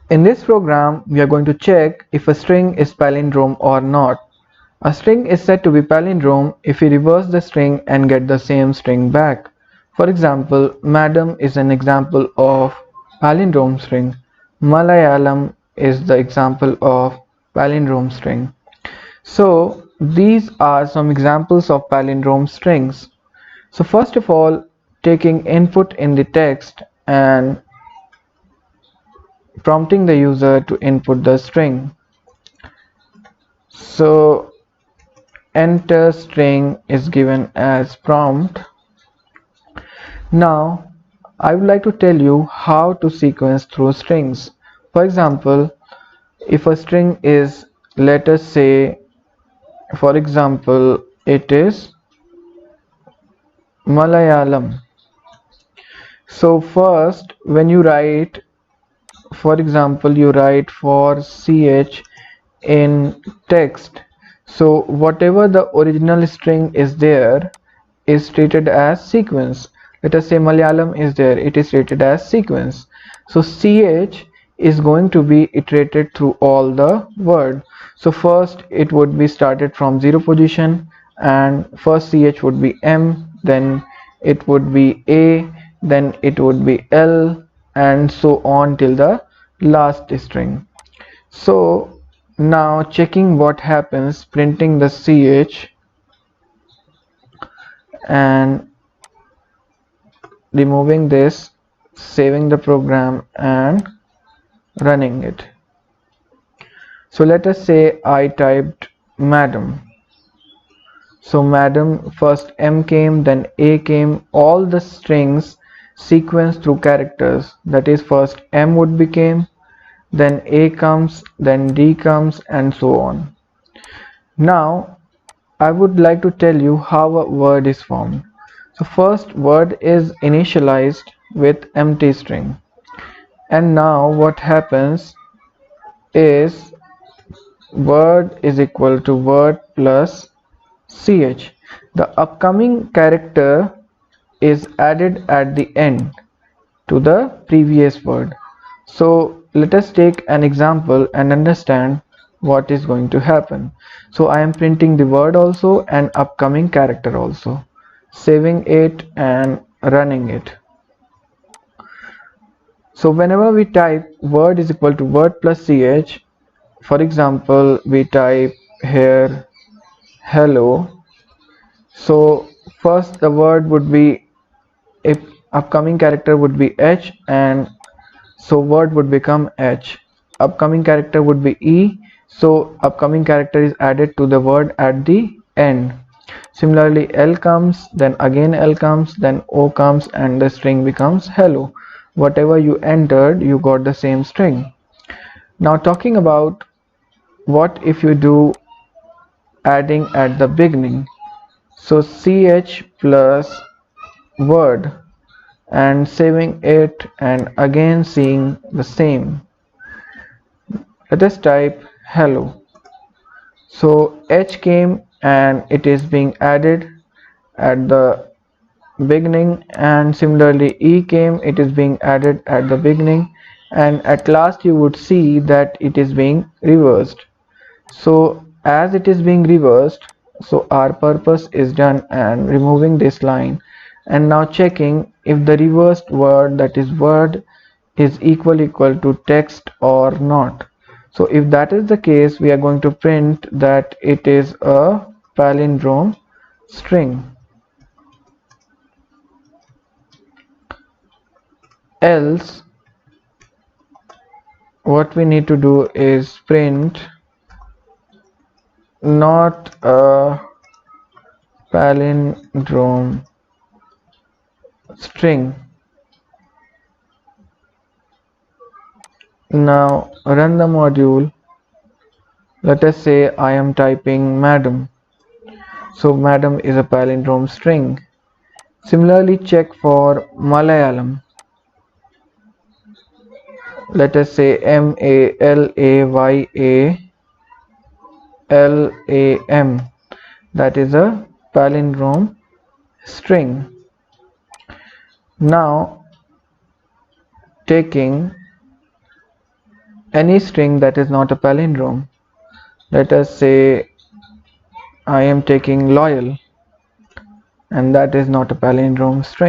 In this program, we are going to check if a string is palindrome or not. A string is said to be palindrome if we reverse the string and get the same string back. For example, madam is an example of palindrome string. Malayalam is the example of palindrome string. So these are some examples of palindrome strings. So first of all, taking input in the text and prompting the user to input the string. So enter string is given as prompt. Now I would like to tell you how to sequence through strings. For example, if a string is, let us say, for example, it is Malayalam. So first when you write, for example, you write for ch in text, so whatever the original string is there is treated as sequence. Let us say Malayalam is there, it is treated as sequence. So ch is going to be iterated through all the word. So first it would be started from 0 position, and first ch would be m, then it would be a, then it would be l, and so on till the last string. So now checking what happens, printing the ch and removing this, saving the program and running it. So let us say I typed madam. So madam, first m came, then a came, all the strings sequence through characters. That is, first m would become, then a comes, then d comes, and so on. Now I would like to tell you how a word is formed. So first word is initialized with empty string, and now what happens is word is equal to word plus ch. The upcoming character is added at the end to the previous word. So let us take an example and understand what is going to happen. So I am printing the word also and upcoming character also, saving it and running it. So whenever we type word is equal to word plus ch, for example, we type here hello. So first the word would be, if upcoming character would be h, and so word would become h. Upcoming character would be e, so upcoming character is added to the word at the end. Similarly, l comes, then again l comes, then o comes, and the string becomes hello. Whatever you entered, you got the same string. Now talking about what if you do adding at the beginning. So ch plus word and saving it and again seeing the same. Let us type hello. So h came and it is being added at the beginning, and similarly e came, it is being added at the beginning, and at last you would see that it is being reversed. So as it is being reversed, so our purpose is done and removing this line, and now checking if the reversed word, that is word, is equal to text or not. So if that is the case, we are going to print that it is a palindrome string. Else what we need to do is print not a palindrome string. Now run the module. Let us say I am typing madam. So madam is a palindrome string. Similarly, check for Malayalam. Let us say MALAYALAM. That is a palindrome string. Now taking any string that is not a palindrome. Let us say I am taking loyal, and that is not a palindrome string.